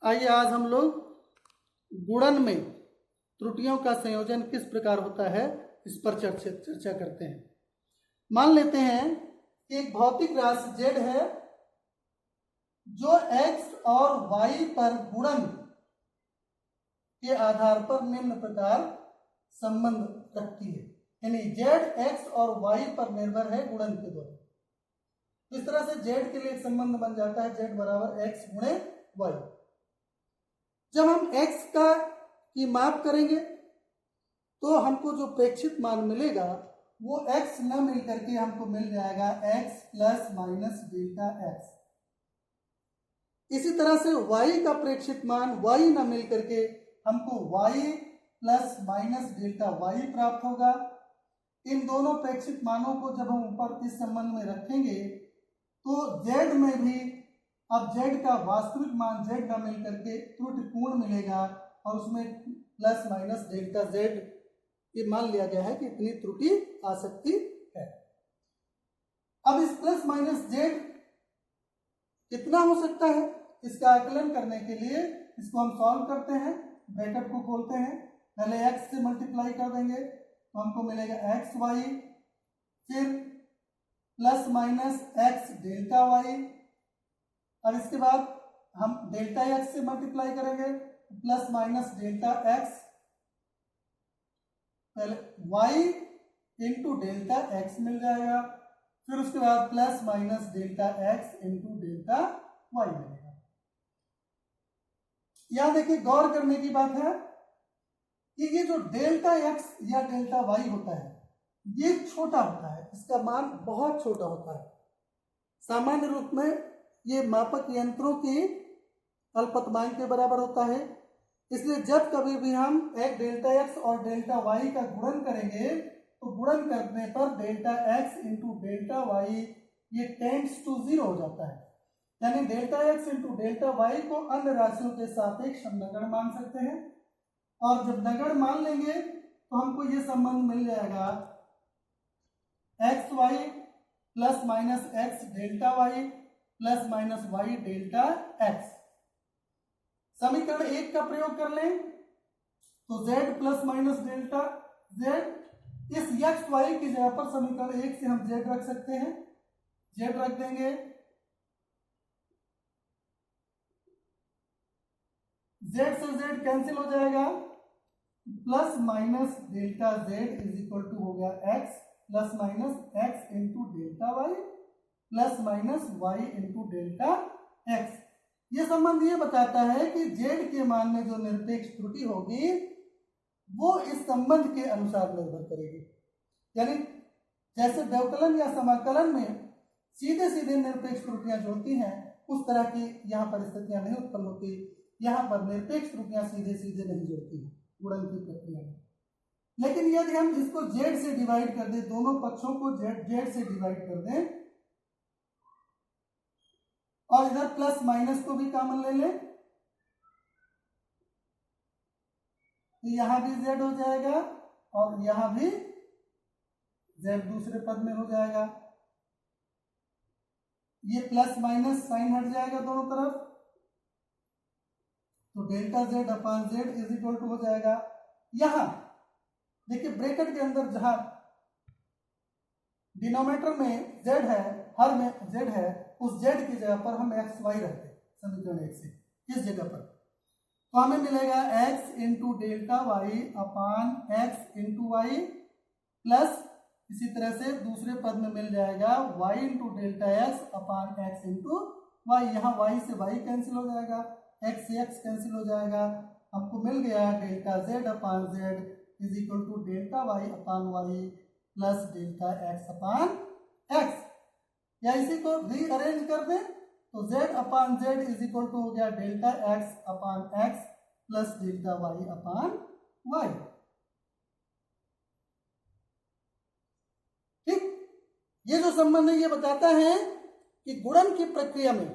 आइए आज हम लोग गुणन में त्रुटियों का संयोजन किस प्रकार होता है इस पर चर्चा करते हैं। मान लेते हैं कि एक भौतिक राशि z है जो x और y पर गुणन के आधार पर निम्न प्रकार संबंध रखती है, यानी z x और y पर निर्भर है गुणन के द्वारा। इस तरह से z के लिए एक संबंध बन जाता है z बराबर x गुणे y। जब हम x की माप करेंगे तो हमको जो प्रेक्षित मान मिलेगा वो x न मिल करके हमको मिल जाएगा x plus minus delta x। इसी तरह से y का प्रेक्षित मान y न मिल करके हमको y plus minus delta y प्राप्त होगा। इन दोनों प्रेक्षित मानों को जब हम ऊपर इस संबंध में रखेंगे तो z में भी अब z का वास्तविक मान z न मिल करके त्रुटिपूर्ण मिलेगा और उसमें प्लस माइनस डेल्टा z ये मान लिया गया है कि इतनी त्रुटि आ सकती है। अब इस प्लस माइनस z कितना हो सकता है इसका आकलन करने के लिए इसको हम सॉल्व करते हैं। ब्रैकेट को खोलते हैं, पहले x से मल्टीप्लाई कर देंगे तो हमको मिलेगा एक्स वाई, फिर plus minus x delta y, और इसके बाद हम डेल्टा एक्स से मल्टीप्लाई करेंगे प्लस माइनस डेल्टा एक्स, पहले y इंटू डेल्टा एक्स मिल जाएगा, फिर उसके बाद plus minus delta x into delta y मिलेगा। यहां देखिए गौर करने की बात है कि ये जो डेल्टा एक्स या डेल्टा वाई होता है ये छोटा होता है, इसका मान बहुत छोटा होता है। सामान्य रूप में ये मापक यंत्रों की अल्पतमांक के बराबर होता है, इसलिए जब कभी भी हम एक डेल्टा एक्स और डेल्टा वाई का गुणन करेंगे तो गुणन करने पर delta x into delta y ये टेंड्स टू 0 हो जाता है, यानी delta x into delta y को अन्य राशियों के सापेक्ष हम नगण्य मान सकते हैं। और जब नगण्य मान लेंगे तो हमको ये संबंध मिल जाएगा x y plus minus x delta y plus minus y delta x. समीकरण 1 का प्रयोग कर लें तो z plus minus delta z, इस x y की जगह पर समीकरण 1 से हम z रख सकते हैं, z रख देंगे, z से z कैंसिल हो जाएगा, plus minus delta z is equal to हो गया x plus minus x into delta y plus minus y into delta x। ये संबंध ये बताता है कि z के मान में जो निरपेक्ष त्रुटि होगी वो इस संबंध के अनुसार निर्भर करेगी, यानी जैसे व्यवकलन या समाकलन में सीधे सीधे निरपेक्ष त्रुटियां जुड़ती हैं उस तरह की यहाँ परिस्थितियां नहीं उत्पन्न होती। यहाँ पर निरपेक्ष त्रुटियां सीधे सीधे नहीं जुड़ती हैं गुणन की प्रक्रिया में। लेकिन यदि हम इसको z से डिवाइड कर दें, दोनों पक्षों को z से डिवाइड कर दें और इधर प्लस माइनस को भी कॉमन ले लें तो यहां भी z हो जाएगा और यहां भी z दूसरे पद में हो जाएगा। ये प्लस माइनस साइन हट जाएगा दोनों तरफ तो delta z upon z is equal to हो जाएगा। यहां देखिए ब्रैकेट के अंदर जहां डिनोमिनेटर में z है, हर में z है, उस z की जगह पर हम एक्स वाई रखते हैं समीकरण 1 से, इस जगह पर तो हमें मिलेगा x इंटू डेल्टा वाई अपान x इंटू वाई प्लस इसी तरह से दूसरे पद में मिल जाएगा y इंटू डेल्टा एक्स अपान x इंटू वाई। यहाँ y से y कैंसिल हो जाएगा, x से x कैंसिल हो जाएगा, हमको मिल गया delta z upon z is equal to delta y upon y plus delta x upon x. या इसी को रीअरेंज कर दें तो z upon z is equal to हो गया delta x upon x plus delta y upon y. ठीक, ये जो संबंध है ये बताता है कि गुणन की प्रक्रिया में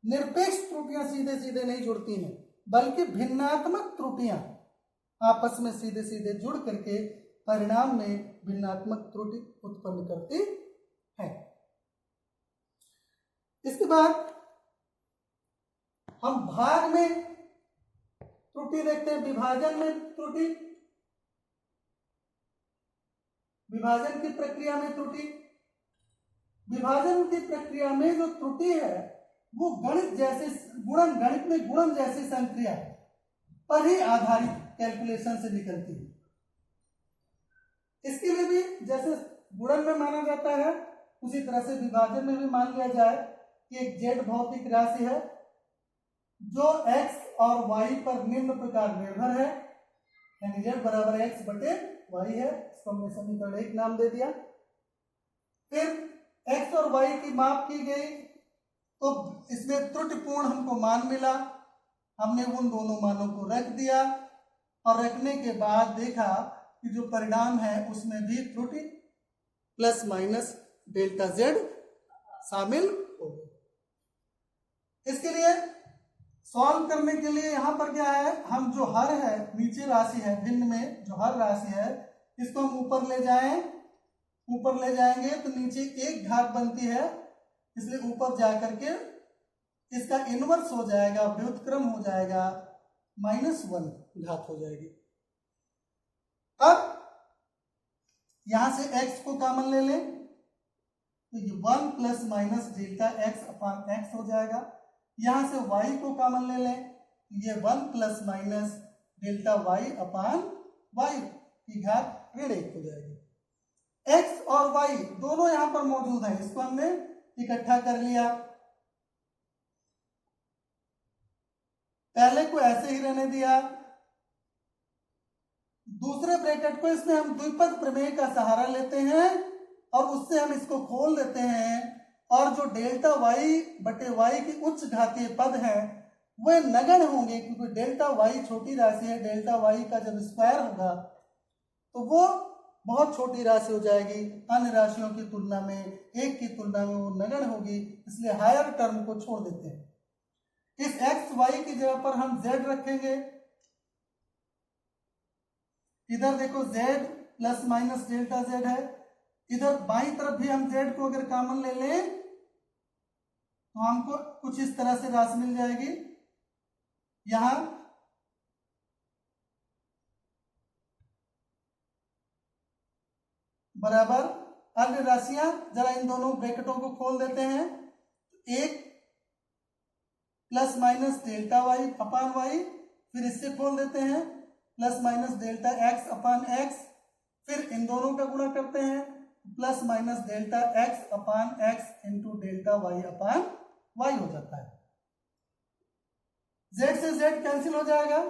निरपेक्ष त्रुटियां सीधे सीधे नहीं जुड़ती हैं बल्कि भिन्नात्मक त्रुटियां आपस में सीधे सीधे जुड़ करके परिणाम में भिन्नात्मक त्रुटि उत्पन्न करती है। इसके बाद हम भाग में त्रुटि देखते हैं, विभाजन में त्रुटि, विभाजन की प्रक्रिया में त्रुटि। विभाजन की प्रक्रिया में जो त्रुटि है वो गणित जैसे गुणन, गणित में गुणन जैसी संक्रिया पर ही आधारित कैलकुलेशन से निकलती है। इसके लिए भी जैसे गुणन में माना जाता है उसी तरह से विभाजन में भी मान लिया जाए कि एक जेड भौतिक राशि है जो x और y पर निम्न प्रकार निर्भर है, यानी z बराबर x बटे y है। इसको हमने समीकरण 1 नाम दे दिया। फिर x और y की माप की गई तो इसमें त्रुटिपूर्ण हमको मान मिला, हमने उन दोनों मानों को रख दिया और रखने के बाद देखा कि जो परिणाम है उसमें भी त्रुटि प्लस माइनस डेल्टा z शामिल हो गई। इसके लिए सॉल्व करने के लिए यहाँ पर क्या है, हम जो हर है नीचे राशि है, भिन्न में जो हर राशि है इसको हम ऊपर ले जाएं, ऊपर ले जाएंगे तो नीचे एक घात बनती है, इसलिए ऊपर जा करके इसका इनवर्स हो जाएगा, व्युत्क्रम हो जाएगा, -1 घात हो जाएगी। अब यहां से x को कॉमन ले लें तो ये 1 plus minus delta x upon x हो जाएगा। यहां से y को कॉमन ले लें तो ये 1 plus minus delta y upon y की घात ऋण 1 हो जाएगी। x और y दोनों यहां पर मौजूद हैं, इसको हमने इकट्ठा कर लिया। पहले को ऐसे ही रहने दिया, दूसरे ब्रैकेट को इसमें हम द्विपद प्रमेय का सहारा लेते हैं और उससे हम इसको खोल देते हैं और जो डेल्टा y बटे y की उच्च घातीय पद हैं वे नगण्य होंगे, क्योंकि डेल्टा y छोटी राशि है, डेल्टा y का जब स्क्वायर होगा तो वो बहुत छोटी राशि हो जाएगी, अन्य राशियों की तुलना में, एक की तुलना में वो नगण्य होगी, इसलिए हायर टर्म को छोड़ देते हैं। इस x y की जगह पर हम z रखेंगे। इधर देखो z plus minus delta z है, इधर बाईं तरफ भी हम z को अगर कॉमन ले लें तो हमको कुछ इस तरह से राशि मिल जाएगी। यहां बराबर अन्य राशियां, जरा इन दोनों ब्रैकेटों को खोल देते हैं। एक plus minus delta y upon y, फिर इससे खोल देते हैं plus minus delta x upon x, फिर इन दोनों का गुणा करते हैं plus minus delta x upon x into delta y upon y हो जाता है। z से z कैंसिल हो जाएगा।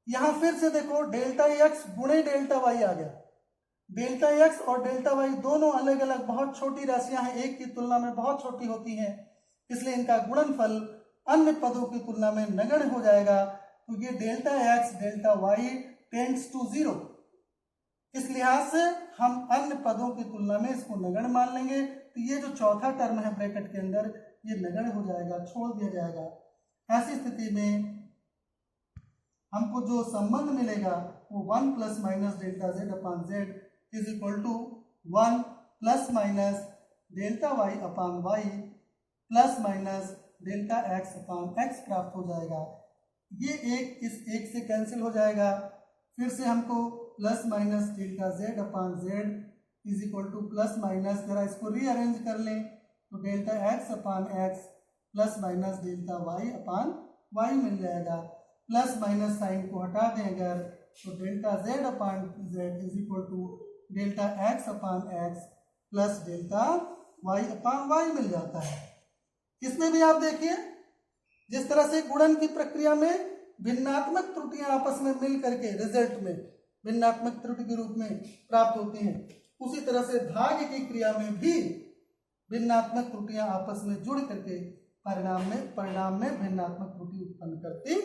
यहां फिर से देखो डेल्टा x गुणे डेल्टा y आ गया। डेल्टा x और डेल्टा y दोनों अलग अलग बहुत छोटी राशियां हैं, एक की तुलना में बहुत छोटी होती हैं, इसलिए इनका गुणनफल अन्य पदों की तुलना में नगण्य हो जाएगा। तो ये delta x delta y tends to 0, इस लिहाज से हम अन्य पदों की तुलना में इसको नगण्य मान लेंगे। तो ये जो चौथा टर्म है ब्रैकेट के अंदर ये नगण्य हो जाएगा, छोड़ दिया जाएगा। ऐसी स्थिति में हमको जो संबंध मिलेगा वो 1 plus minus delta z upon z is equal to 1 plus minus delta y upon y plus minus delta x upon x प्राप्त हो जाएगा। ये एक इस एक से कैंसिल हो जाएगा। फिर से हमको plus minus delta z upon z is equal to plus minus, जरा इसको रीअरेंज कर लें तो delta x upon x plus minus delta y upon y मिल जाएगा। प्लस माइनस साइन को हटा दें अगर तो delta z upon z is equal to delta x upon x plus delta y upon y मिल जाता है। इसमें भी आप देखिए जिस तरह से गुणन की प्रक्रिया में भिन्नात्मक त्रुटियां आपस में मिल करके रिजल्ट में भिन्नात्मक त्रुटि के रूप में प्राप्त होती हैं, उसी तरह से भाग की क्रिया में भी भिन्नात्मक त्रुटियां आपस में जुड़ करके परिणाम में भिन्नात्मक त्रुटि उत्पन्न करती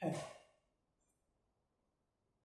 है।